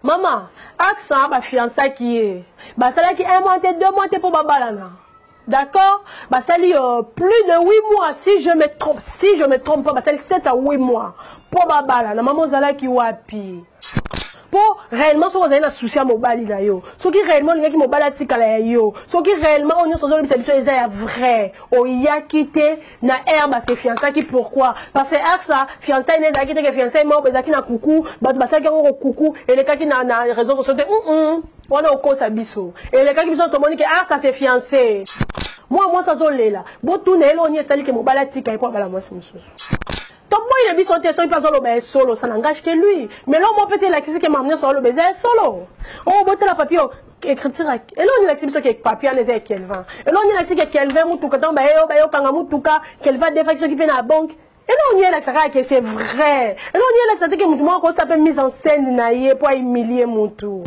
Maman, accent, ma fiancée qui est. Bah, ça là qui 1 mois, 2 mois, pour Babalana. D'accord? Bah, ça lui, plus de 8 mois, si je me trompe pas, bah, ça lui 7 à 8 mois. Pour Babalana, maman, ça là qui wapi. Pour réellement, si vous avez un souci à mobile, ce qui réellement, les gens qui mobile, ce qui réellement, on est sur le c'est vrai. On y a quitté, na herbe, c'est fiancé qui pourquoi? Parce que ça, fiancé, n'est pas quitté, fiancé, mort, mais qui n'a coucou, bah, ça qui a coucou, et les cas qui n'a raison de sauter, on a au cause à bisso. Et les cas qui sont tombés, ça c'est fiancé. Moi, ça zolé là. Bon, tout n'est pas, on y est sali que mobile, et pas la moi, c'est monsieur. Donc moi il a mis son tesson, il passe solo, ça n'engage que lui. Mais là, moi peut-être la crise qui m'a amené sur le baiser solo. Oh, botte la papier, écriture. Et là, on a la crise qui est papier, on est avec Kelvin. Et là, on a la crise qui est Kelvin, Moutouka, Kangamoutuka, Kelvin, des factures qui viennent à la banque. Et là, on y est là, que c'est vrai. Et là, on y est là, que Moutouma, qu'on s'appelle mise en scène, naïe, pour humilier Moutou.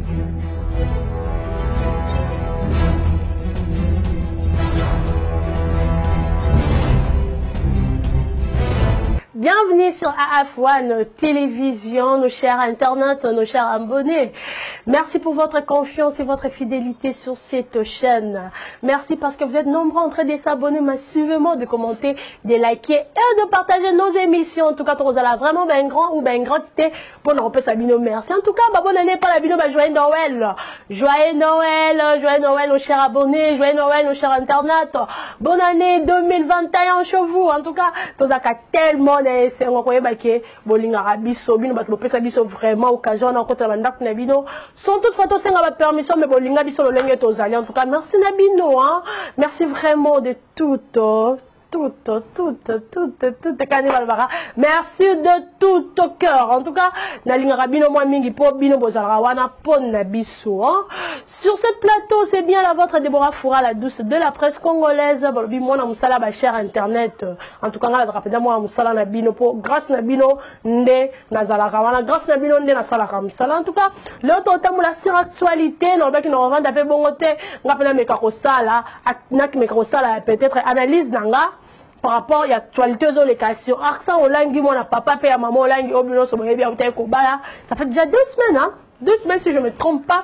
Bienvenue sur AF1 Télévision, nos chers internautes, nos chers abonnés. Merci pour votre confiance et votre fidélité sur cette chaîne. Merci parce que vous êtes nombreux en train de s'abonner massivement, de commenter, de liker et de partager nos émissions. En tout cas, vous allez vraiment bien grand ou bien grandité pour nous repasser Sabino. Merci. En tout cas, bonne année par la bino, joyeux Noël. Joyeux Noël, nos chers abonnés. Joyeux Noël, nos chers internautes. Bonne année 2021 chez vous. En tout cas, vous avez tellement c'est un coin baqué, bolinga rabiso, bino bat lopé sabiso vraiment occasion en côté la bandak nabino. Sans toute façon, c'est la permission, mais bolinga biso le lengue tozali. En tout cas, merci Nabino, hein. Merci vraiment de tout. Merci de tout au cœur. En tout cas, Nalinga Rabino moi mingi po bino bozalra wana pon nabiso. Sur cette plateau, c'est bien la vôtre Déborah Foura, la douce de la presse congolaise. Bolobi moi na musala ba cher internet. En tout cas, ngala rapida moi musala na bino po grâce na bino nde nazalaka wana grâce na bino nde nasalaka musala. En tout cas, l'autre tamula sur actualité, no baki no vanda pe bongote, ngapela meka ko sala, nak meka ko sala peut-être analyse nanga par rapport à l'actualité aux locations. Ça, on l'a dit, mon papa, père, maman, on l'a dit, ça fait déjà 2 semaines, hein. 2 semaines, si je ne me trompe pas.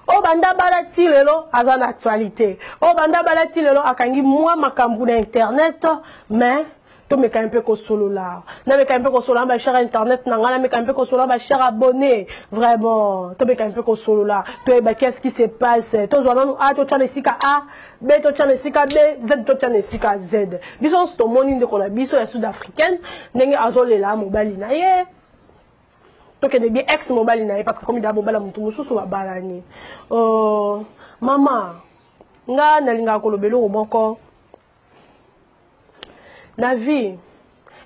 Oh, banda balati lelo, azan actualité. Oh, banda balati lelo, akangi, moi, ma kambou d'internet, mais, to me un peu solo là. Na me un peu solo ma cher internet, na me un peu solo ma cher abonné. Vraiment, to me un peu solo là. To bah qu'est-ce qui se passe? To zoana a to tchane sika A, B to tchane sika B, Z to tchane sika Z. Biso sto moni de kola biso ya sud-africaine, ndenge azole la mobile na ye. To ke de bien ex mobile na ye parce que comme il a mobile mutu mususu ba balani. Maman, nga nalinga kolobelo moko. La vie,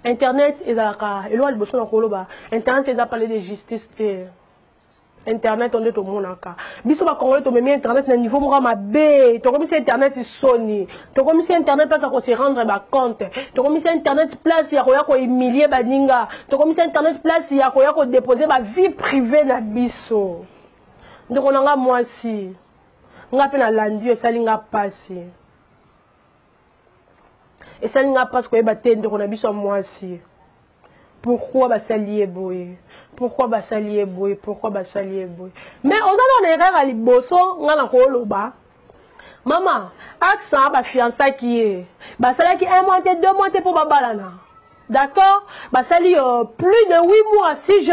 Internet est à la loi de Internet est à parler de justice. Internet on est au monde encore. Biso ba Congolais to même Internet na niveau mo ma bé. To comme si Internet est soni. To comme si Internet place à se rendre ba compte. To comme si Internet place ya ko humilier ba ninga. To comme si Internet place ya ko déposer ba vie privée na biso. Donc on nga moi si. Nga pe na landi esalinga pasi. Et ça n'a pas ce qu'on a vu sur moi aussi. Pourquoi va s'allier boy? Pourquoi va s'allier boy? Pourquoi va s'allier boy? Mais on a une erreur à l'iboso, on a un rôle bas. Maman, accent, ma fiancée qui est. Bah, ça là qui 1 mois, 2 mois, pour Babalana. D'accord? Bah, ça lui, plus de 8 mois, si je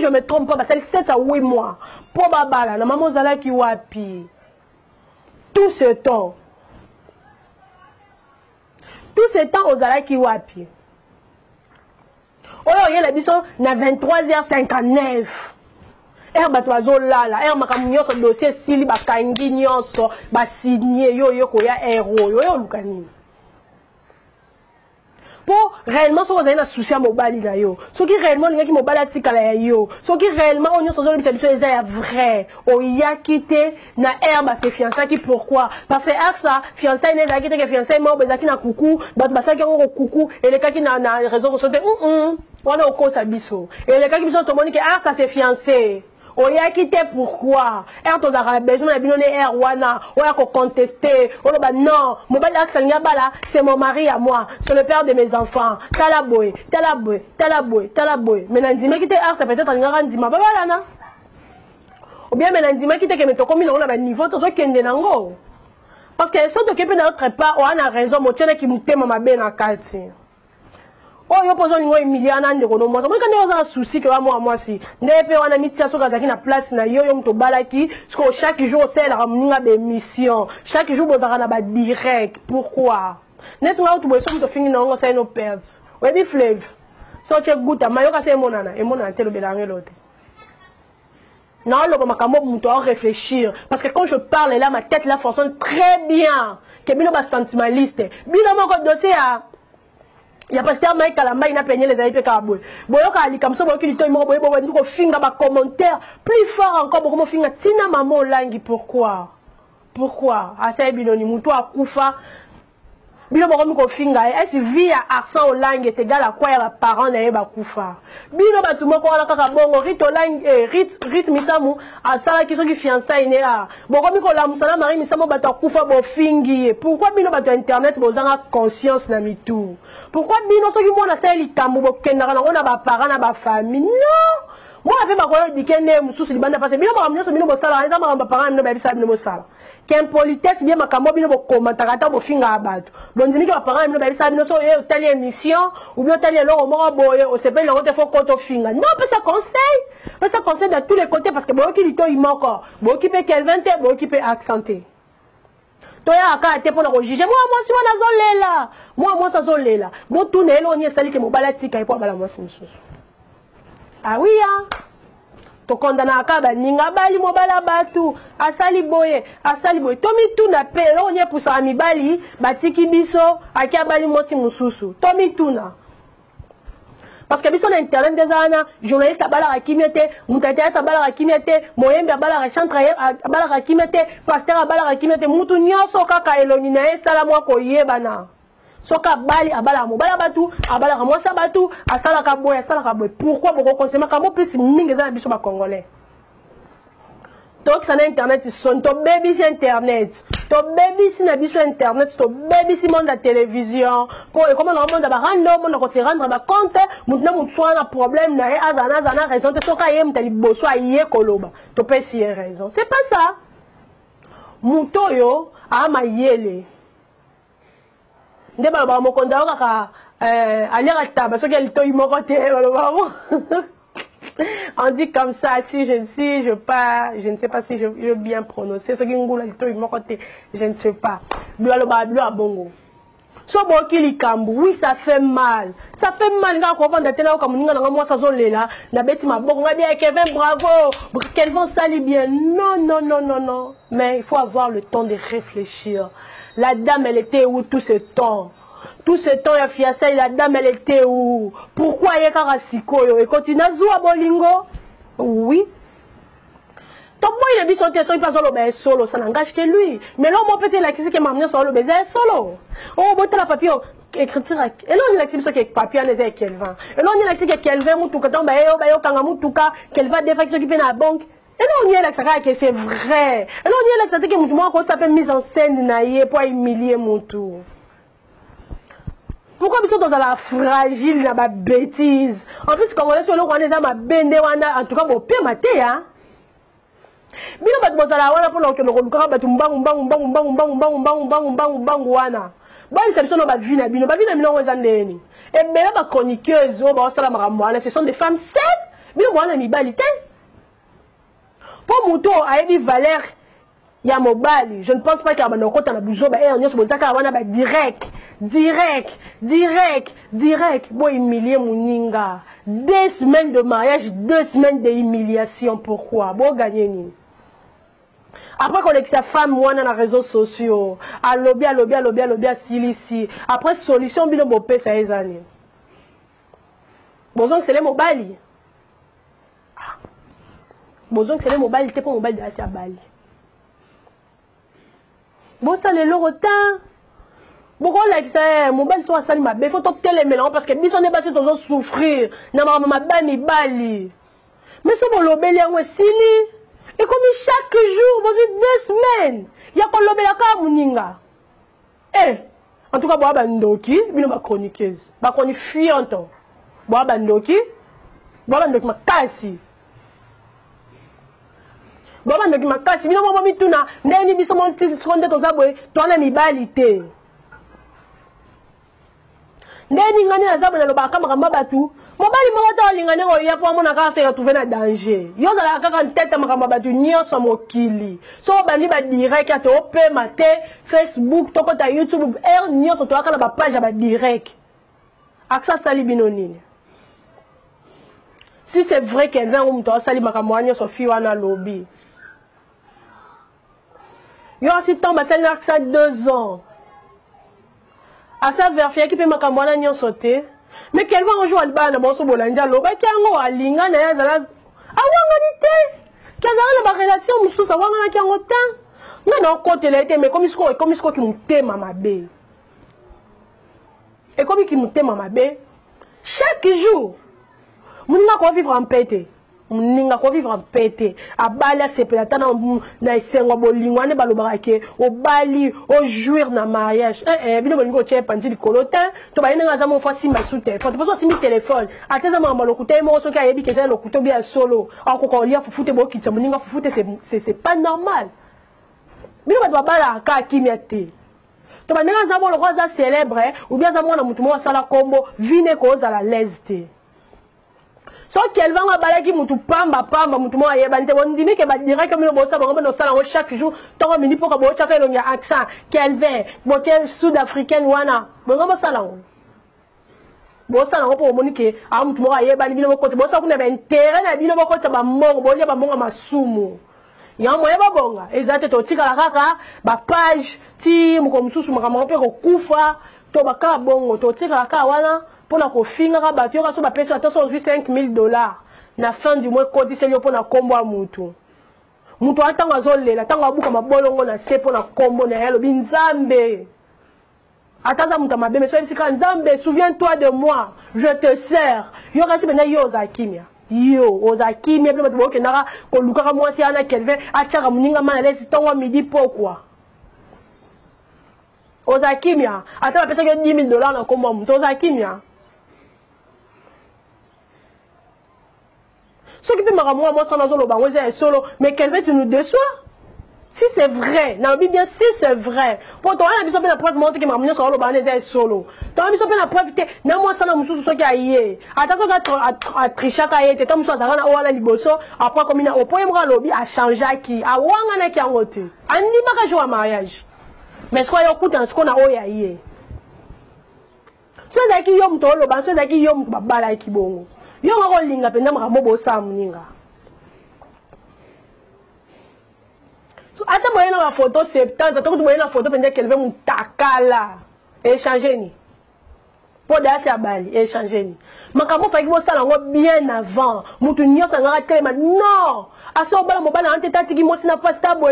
me trompe pas, bah, ça lui 7 à 8 mois. Pour Babalana. Maman, ça là qui wapi. Tout ce temps. Tout ce temps aux Alaki Wapi. Oh, il y a la biso na 23h59. Batwazo lala, makamunyo so dossier sili bakangi nyonso, ba signé yo koya héros, yo lukani. Pour réellement si vous avez un souci à mobile là yo, ce qui réellement les qui mobile tika là yo, ce qui réellement on y sont les vrai, oh il y a quitté na herbe c'est fiancé qui pourquoi? Parce que ça fiancé n'est pas quitté que fiancé mort bezaki na coucou, basa qui ont coucou et les cas qui na raison de sauter on a au cause à biso. Et les cas qui sont tombés que ça c'est fiancé. On y a quitté pourquoi? To a besoin de binoné wana, on a contesté, on a non, mobile c'est mon mari à moi, c'est le père de mes enfants. Talaboy. Mais n'a dit mais quitter ça peut-être un grand dima. ou bien mais l'indima qui te que metto comme on a niveau to so kende nango parce que so to kepe na autre part on a raison mo tiene ki mutema mabe na kati oh yo pozo lingo emiliana ndeko no mo so quand on a souci que moi si ndepe wana mitia so kazaki na place na yo mto balaki parce que chaque jour c'est la mninga be mission chaque jour bozaka na ba direct pourquoi net nga to boso mto fingi na ngo ça no perdre we bi flave so che guta mayoka se monana e monana te lo belange lote. Non, je dois réfléchir. Parce que quand je parle là, ma tête là fonctionne très bien. Que bien on sentimentaliste. Bien mon dossier a. Il y a pasteur Mike Kalamba, il a peigné les aïpés kaboué. Boyoka ali comme ça, boyoka il toy mo boyo boyo dit ko finga ba commentaire plus fort encore beaucoup mo finga tina maman langi pourquoi? Pourquoi? Asa biloni muto akufa. Bino bokomi ko finga est vie à accent au langue est égal à quoi ya parents na yeba kufa. Bino batu moko wana kaka bongo rite au langue rite misamu asala kiso ki fiançailles ne a. Bokomi ko la musala mari misamu batu kufa bo fingi. Pourquoi bino batu internet bozanga conscience na mitu? Pourquoi bino soki mona sa likambo bokendaka na ona ba parents na ba famille? Non. Moi avec ma koyo dikende mususu libanda parce bino ba kamnyo so bino bosala eza ba parents bino ba bisa bino bosala. Qu'impolitesse bien makambo bino bo commentaire ata bo finga abatu. Bondimi que parents bino ba bisa bino so yo tali émission ou bien tali longo moko boye o sepe longo te faut koto finga. Non, pas ça conseil. Pas ça conseil de tous les côtés parce que bo ki lito imoko. Bo ki pe Kelvin te, bo ki pe accenté. Toya aka te pona ko juger. Moi si wana zolela. Moi ça zolela. Bo tourner elo ni sali ke mobala tika e po bala moi mususu. Ah oui hein. To condamna akaba ninga bali mobala batu asali boye tomi tuna pelo onye pusa mibali batiki biso akia bali mosi mususu tomi tuna parce que biso na internet dezana journaliste abala akimete mutata abala akimete moyembe abala chantre abala akimete pasteur abala akimete mutu nyoso kaka eloni na esala mwa ko yebana soka bali abala mobala batu abala mosa batu asala ka boye pourquoi boko consommer ka mo plus mingi za biso ba congolais donc ça na internet son to baby sur internet to baby si na biso internet to baby si monde la télévision pour comment le monde ba rando monde ko se rendre ba compte mutna mutsoa na problème na azana raison te soka ye mtali boso aye koloba to pe si raison c'est pas ça muto yo ama yele ndeba ba mokonda kaka alira taba soki alito imoko te on dit comme ça si je ne sais pas si je bien prononcer soki ngula alito imoko te je ne sais pas blo ba bongo so boki likambu oui ça fait mal nga ko vanda tena ko muninga nga moi ça zolela na beti maboko nga bien Kevin bravo Kevin sali bien non mais il faut avoir le temps de réfléchir. La dame, elle était où tout ce temps? Tout ce temps, la fiancée, la dame, elle était où? Pourquoi il y a Karasiko? Et continue à jouer à Bolingo? Oui. Donc, moi, il a dit son tesson, il passe solo, ça n'engage que lui. Mais là, on peut être la question qui m'a amené sur le baiser solo. Oh, bon, la papier, écriture, et là, on a la question qui est papier, on est avec Kelvin. Et là, on a la question qui est Kelvin, Moutuka, Kangamoutuka, Kelvin, des fois, qui s'occupe de la banque. Et là, on y est là, que c'est vrai. Et là, on y est là, que moi, qu'on s'appelle mise en scène, naïe, pour humilier mon tour. Pourquoi ils sont dans la fragile, dans la bêtise? En plus, quand on est sur le Rwanda, ma bende, en tout cas, mon père m'a té, hein. Bino bat bozala wana pour que le roluka bat mbang wana. Ba ils sont ba vie na bino wezandeni. Et bela ba chroniqueuse o ba sala makambo wana, ce sont des femmes saines. Bino wana mibali te. Pour muto a dit valeur ya mobali, je ne pense pas qu'il y a un côté na buzo ba on nyos bozaka wana ba direct. Bon humilier muninga. 2 semaines de mariage, 2 semaines d'humiliation. Pourquoi? Bon gagner ni. Après qu'on ait sa femme moi dans les réseaux sociaux, à lobby silici. Après solution bilo bopé ça les années. Besoin que c'est les mobiles. Besoin que c'est les mobiles, t'es pas mobile de la Bali. Bon ça les lorotin. Pourquoi ça mobile soit sali ma il faut topter les mélanges parce que bis on est passé toujours souffrir. Na ma bani bali. Mais c'est bon lobeli en sili. Et comme chaque jour, dans 2 semaines, il y a qu'on lobé la kamuninga. En tout cas, bois bandoki, bino ma chroniqueuse. Ba chronique fianton. Bois bandoki ma kasi. Baba ndoki makasi bino mama mituna ndeni biso mon seconde tozabwe twana mibalite. Ndeni ngani na zabwe na lobaka makamba batu. Mobali moko to lingane ko ya po mona ka se retrouver na danger. Yo za ka kan tête makamba batu nyoso mokili. So bandi ba direct ato ope mate Facebook to ko ta YouTube nyoso to aka na ba page ba direct. Aksa sali bino nini. Si c'est vrai qu'elle vient ou m'to sali makamba nyoso fi wana lobby. Yo si tombe sali aksa 2 ans. Asa vérifier qui peut makamba nyoso sauter. Mais quel va rejoindre le ban à Bonso Bolanda, l'oba qui a un alinga, n'a pas awanganité. Qui a une relation, moussou, ça va qui a un temps. Non, côté l'été, mais comme il qui m'aime ma bé. Et comme il m'aime ma bé, chaque jour, nous n'avons vivre en pété. Nous n'avons vivre en pété. À Bala, c'est peut-être na isengo bolingo ne balobarake au bali au jouir na mariage bino bolingo tche panti likolotin to ba yenga za mo fa simba sous téléphone to pas simbi téléphone ateza mama lokuta mo so ka yebi keza lokuto bia solo akoko lia fufute bo kitsa moninga fufute c'est pas normal bino ba bala ka kimia te to ba nenga za bo lokwa za célèbre ou bien za mwana mutu mo sala kombo vine ko za la lesté. So qu'elle va balaki mutu pamba mutu mo ayeba nte on dimi ke ba direct comme le bossa bango no sala chaque jour to mini pour ka bo chaka lo nya accent qu'elle veut bote sud-africaine wana bongo bo sala ngo bo sala ngo po monike a mutu mo ayeba ni bino ko bo sa kuna ba intérêt na bino ko ta ba mongo bo nya ba mongo masumu ya mo yeba bonga ezate to tika la kaka ba page ti mu ko mususu makama pe ko kufa to ba ka bongo to tika la ka wana pour la finir à battre, on va payer attention aux $5,000 na fin du mois côté c'est pour na combo à mutu. Mutu attend à zoler, la tant à bouka ma bolongo na c'est pour na combo na hello binzambe. Attends à muta ma bé, mais sois ici quand Nzambe, souviens-toi de moi, je te sers. Yo kasi bena yo zakimia. Yo ozakimia pe batbo ke nara ko luka moi si ana kelve achaka muninga mana lesi tongo midi pourquoi. Ozakimia, attends la personne qui a $10,000 na combo mutu ozakimia. Ce qui peut me ramener moi sans le bango c'est solo mais quel veut tu nous déçois si c'est vrai na bien si c'est vrai pour toi on a besoin de la preuve montre que m'a sur le bango c'est solo toi on a besoin de la preuve na moi ça na mususu so ki aye attention à tricher ka yete tom so azana o wala liboso après comme ina au point mo lobby a changer ki a wanga na ki angote andi maka jour mariage mais quoi yo kuta ce qu'on a o yaye so zaki yo mto lo ban so zaki yo mto babala ki bongo. Yo ngako linga penda makamobo sa muninga. So ata moyena ma photo 70 ata kutu moyena photo penda kelve mutakala. Échanger ni. Pour da sa bali échanger ni. Makamo fa ki bo sala ngo bien avant. Mutu nyosa ngaka telema non. Aso bala mobala ante tati mo sina pas tabo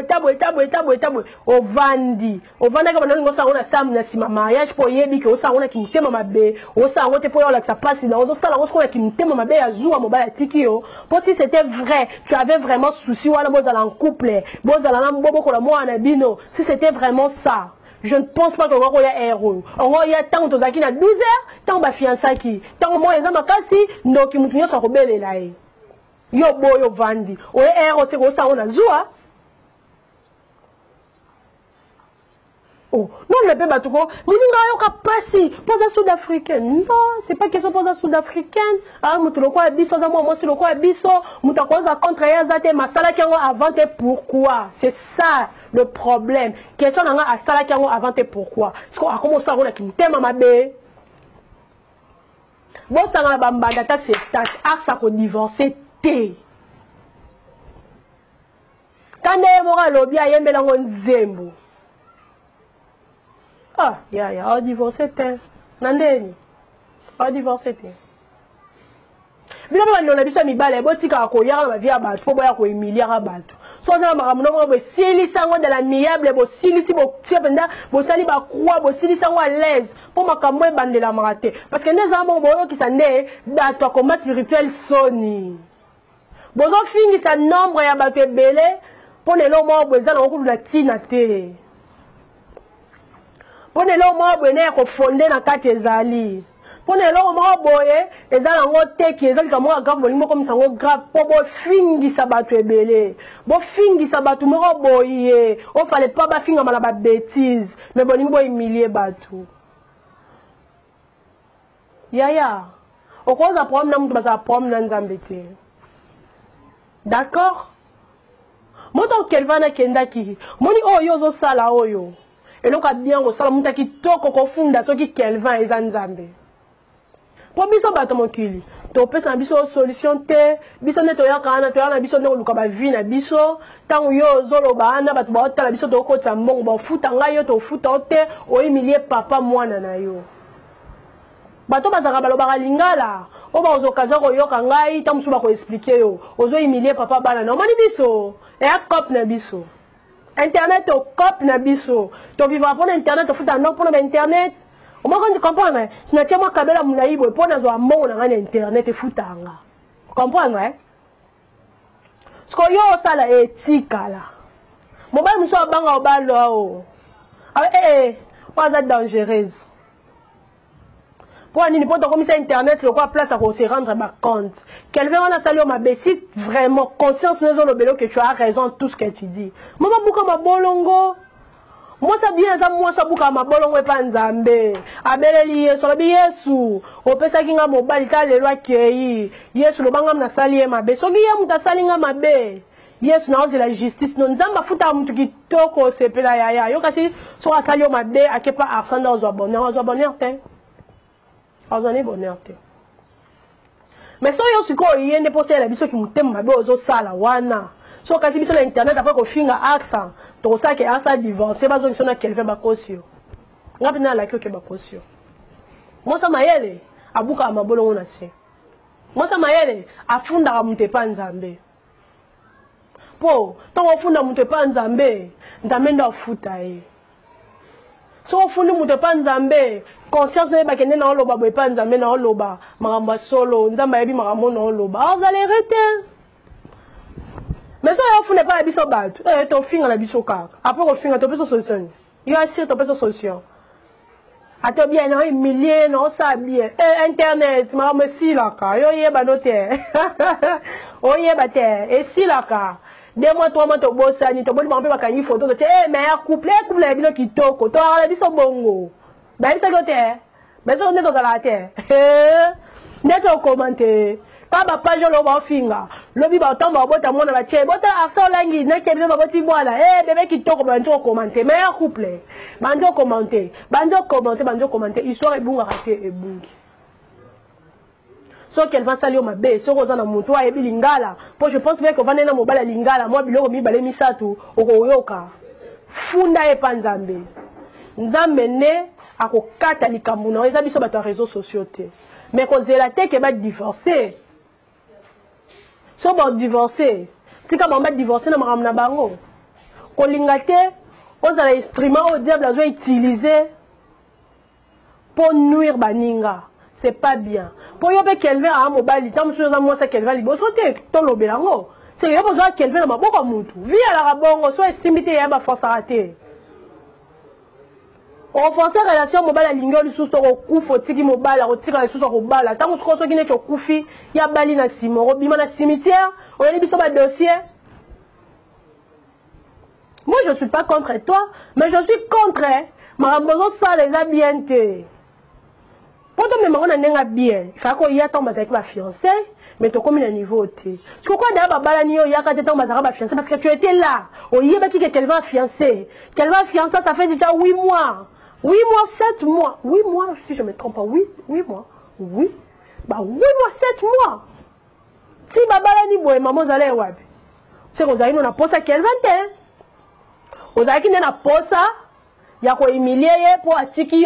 ovandi ka bana ngo sa ona sam na sima mariage po yebi ke o sa ona ki mutema mabe o sa ngote po yola sa passe na o sa la ngo ki mutema mabe ya zuwa mobala tikio po si c'était vrai tu avais vraiment souci wala bozala en couple bozala na mbobo ko la mwana bino si c'était vraiment ça. Je ne pense pas qu'on va y a héros. On y a tant de zaki na 12 heures, tant ba fiancaki, tant moi ezama kasi ndo ki mutu nyosa ko belela e. Yo boyo vandi o ero se ko sa ona zua oh non le bébé tuko muninga yo ka pasi posa sud-africaine non c'est pas question posa sud-africaine ah mutu loko biso za moi loko biso mutu koza contre ya zate masala ki ngo avant et pourquoi c'est ça le problème question nga asala ki ngo avant et pourquoi parce qu'on a commencé à ona ki mtema mabe bon ça na bambanda ta c'est ça ko divorcer. Quand il mora lobby a yembela nzembo ah ya a divorcé te nandeni a divorcé te bila ba ndona biso mibale botika ko yara ba via ba to boya ko emilia ka bato so za makamuno mo be sili sango de la miable bo sili si bo tiependa bo sali ba croix bo sili sango à l'aise pour makambo e bandela marate parce que ndeza mo bo ki sande bato ko mat spirituel soni. Bozo fini sa nombre ya bato ebele pour les lots morts bezala okulu na tina te. Pour les lots morts bene ko fonder na kati ezali. Pour les gens qui boye, et dans l'angote qui est dans le camon grave, bolimo comme ça grave, pour bo fingi sabatu ebele, bo fingi sabatu moro boye, on fallait pas ba finga malaba bêtise, mais bolimo bo humilier batu. Yaya, au cause de problème na mutu basa problème na nzambete. D'accord? Moto kelva na kenda ki, moni oyo zo sala oyo. Et donc, bien, au salon, qui toko kofunda, ce qui kelvin et zanzambe. Pour biso bato mokili, to pesa biso solution te, biso ne to ya kana, to ya na biso ne luka ba vie na biso, tango yo zolo ba ana bato ba otala biso to ko tsambongo ba futa ngayo to futa te, o emilie papa mwana na yo. Bato bazaka baloba lingala, o ba ozokaza ko yoka ngai, tango suba ko expliquer yo, ozo emilie papa bana na mani biso, e akop na biso. Internet au cop na biso. Tu vivras pour internet, tu fais un nom pour internet. Au moins quand tu comprends, si tu as moi kabela moulaïbo pour nous avoir mon internet et foutanga. Tu comprends, hein? Ce qu'on y a ça la éthique là. Mon bal nous soit banga au bal là oh. Ah on est dangereuse. Pour un pour comme ça internet le quoi place à se rendre ma compte. Quelqu'un on a salué ma bécite vraiment conscience nous le bélo que tu as raison tout ce que tu dis. Moi bouka ma bolongo. Moi ça bien ça moi ça bouka ma bolongo et pas nzambe. Abeleli so bi Yesu. O pesa kinga mobali ta le loi kei. Yesu lo banga na salie ma be. So gi ya muta salinga ma be. Yesu na oze la justice non nzamba futa mutu kitoko sepela yaya. Yo kasi so asalio ma be akepa arsana ozo bonheur te. Azani bonheur te. Mais so yo siko yende poser la biso ki mutem mabe ozo sala wana. So kasi biso na internet après ko finga accent, to sa ke asa divorce bazo kisona kelfe bakosio. Ngapi na la ke bakosio. Mosa mayele abuka mabolo na se. Mosa mayele afunda ka mutepa nzambe. Po, to ofunda mutepa nzambe, ndamenda ofuta e. So ofunda mutepa nzambe, conscience ne bakende na oloba boy pa nzambe na oloba makamba solo nzamba yebi makambo na oloba vous allez arrêter mais ça yo fune pas biso bato to finga na biso kaka après ko finga to peso solution yo assure to peso solution ato bien na milliers na ça bien internet makambo si la ka yo yeba no te o yeba te et si la ka 2 mois 3 mois to bossa ni to boni ba mpe bakanyi photo te mais couple bino kitoko to ala biso bongo. Ben c'est côté, mais on est dans la terre. Net au commenter. Pas ma page le va finga. Le bi ba tomba bota mona ba che. Bota afso langi na ke ba boti boala. Bébé qui toko ba nto commenter. Meilleur couple. Bando commenter. Bando commenter. Histoire ebunga raté ebungi. So qu'elle va salir ma bé, so roza na mutu a ebi lingala. Pour je pense bien que va na mobala lingala. Moi biloko mi balé misatu okoyoka. Funda e panzambe. Nzambe ne akokata likambo na eza biso bato ya réseaux sociaux te mais kozela te ke ba divorcer so ba divorcer tika ba divorcer na makambo na bango kolinga te ozala instrument au diable azo utiliser pour nuire baninga c'est pas bien pour yo pe kelve a mobali tam so za mwasa kelve liboso te to lobelango c'est yo besoin kelve na maboko mutu via la bongo so esimite ya ba force rater. On fait relation mobile à l'ingénieur sous ton coup faut tiki mobile à retirer les sous ton bala tant que ce qui n'est que koufi y a bali na simo robima na cimetière on a dit sur le dossier. Moi je suis pas contre toi mais je suis contre ma besoin ça les a bien te pour toi même on a nenga bien il faut qu'on y a tombe avec ma fiancée mais tu comme le niveau t tu pourquoi d'ailleurs bala ni y a quand tu tombes avec ma fiancée parce que tu étais là on y est pas qui qu'elle va fiancer ça fait déjà 8 mois. 8 mois, 7 mois. 8 mois, si je ne me trompe pas. 8 mois. Oui. Bah, 8 mois, 7 mois. Si babala ni boye, maman zale wabi. C'est que vous avez une posa qu'elle vente. Vous avez une posa. Il y a quoi humilier pour attiquer.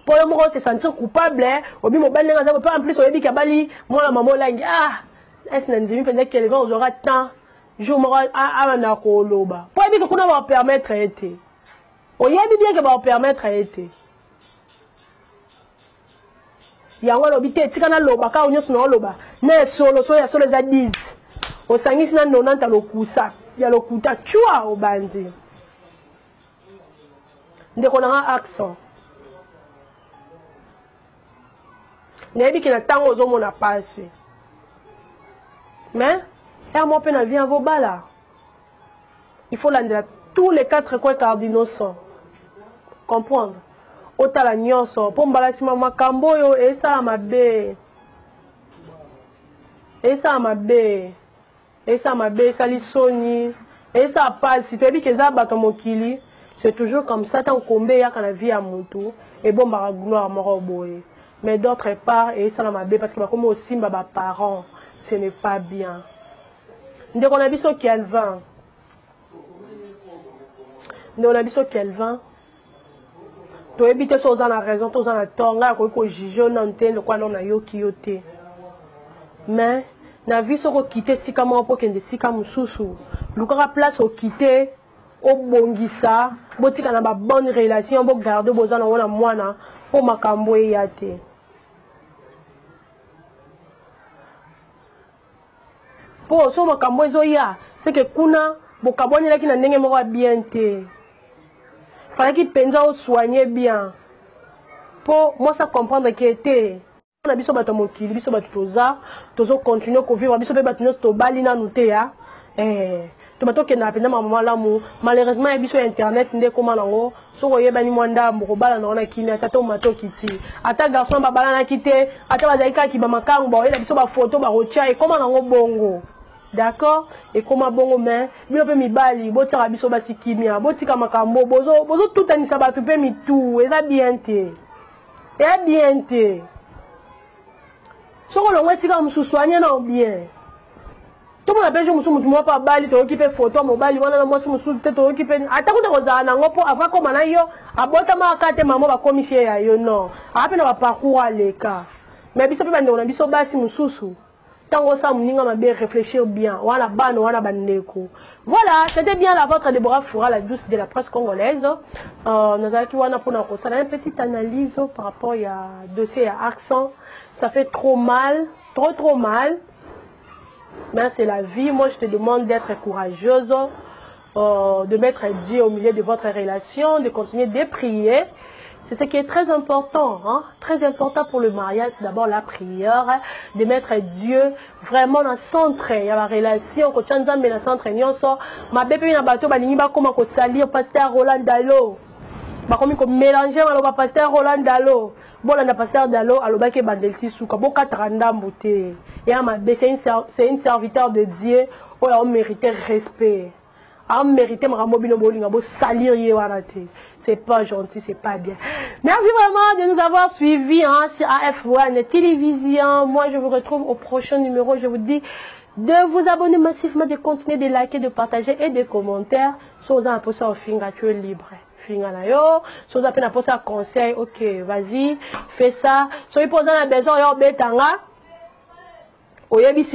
Pour le moment, se sentir coupable. Obi mo belle ngaza pas en plus obi kabali. Moi la maman langue. Ah. Est-ce que nous peut-être qu'elle va aura temps. Jour mora à na ko loba. Pour ebi que kuna va permettre été. On y a bien que va permettre à être. Il y a un lobité, tu as loba, quand on est sur le loba, n'est solo, soya solo les adis. Au sangis n'a non à l'okusa, il y a l'okuta, tu as au bandi. Dès qu'on a un accent. Nebi qui n'a tant aux hommes n'a pas assez. Mais, moi peine vie à vos bas. Il faut l'endre tous les 4 coins cardinaux sont. Comprendre? Ota la nyonso, pour m'balasima makambo yo, et ça ma bé. Et ça ma bé. Et ça ma bé, ça li soni. Et ça passe, si tu as dit que ça bat ton mokili, c'est toujours comme ça, tant qu'on y a la vie à mon tour, et bon, bah, gloire à mon boy. Mais d'autre part, et ça m'a bé, parce que comme aussi, mes parents, ce n'est pas bien. Dès qu'on a vu sur Kelvin, dès qu'on a vu sur Kelvin, tu as évité sur la raison, tu as la tonga, tu as juge, on entend le quoi, on a yo qui yote. Mais, na vie sur quitter si comme pour qu'il ne si comme sous le cas place au quitter au bongisa botika na ba bonne relation bo garder bozana wana mwana pour makambo yate pour so makambo ezoya c'est que kuna bokaboni laki na ndenge moko bien te fallait qu'il pensa au soigner bien pour moi ça comprendre que était na biso bato mokili biso bato tozo continuer ko vivre biso pe bato nyonso tobali na nute ya to bato ke na penda mama lamu malheureusement ya biso internet nde koma nango soko yebani mwanda mboko bala na ona kimi ata to mato kiti ata garçon ba bala na kite ata bazaika ki ba makango ba yela biso ba photo ba rocha e koma nango bongo d'accord et koma bongo mais bino pe mibali botika biso ba sikimia botika makambo bozo tout anisa bato pe mitu eza bien te et bien te. Si on a dit que nous soignons bien. Tout le monde a besoin de nous faire pas bali, de occuper photo, mobile, on a moi si nous peut-être occuper. Attends que nous allons en pour avoir comme on a eu, à boire ma carte maman va commissaire à yo non. Après on va parcourir les cas. Mais bis peut on a bis bas si nous sous. Tant que ça nous va bien réfléchir bien. Voilà ban, voilà bandeko. Voilà, c'était bien la vôtre Déborah Foura, la douce de la presse congolaise. Nous allons qui wana pour nous faire une petite analyse par rapport à dossier à accent. Ça fait trop mal, trop mal. Mais c'est la vie. Moi, je te demande d'être courageuse, de mettre Dieu au milieu de votre relation, de continuer de prier. C'est ce qui est très important. Hein? Très important pour le mariage, c'est d'abord la prière, hein? De mettre Dieu vraiment dans le centre. Il y a la relation, quand tu as dans le centre, ma bébé na bateau, comment salir pasteur Roland Dalo. Comme mélanger le pasteur Roland Dalo. Bon, le pasteur Dalo, alors que bandelsi souka, bon katranda mbouté. Et c'est un serviteur de Dieu, où on mérite respect. On mérite salir. C'est pas gentil, c'est pas bien. Merci vraiment de nous avoir suivis hein, sur AF1 Télévision. Moi, je vous retrouve au prochain numéro. Je vous dis de vous abonner massivement, de continuer de liker, de partager et de commentaires. Sur un peu ça au finga, tu es libre. Si vous avez un conseil, ok, vas-y, fais ça. Si vous avez un besoin, vous avez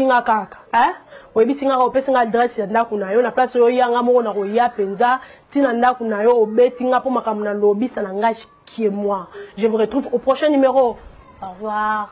un kaka. Oyebi singa ko pesa nga adresse ya ndako na yo na place yo yanga moko na ko ya penza tina ndako na yo obeti nga po makamuna lobisa na ngashi qui est moi. Je vous retrouve au prochain numéro. Au revoir.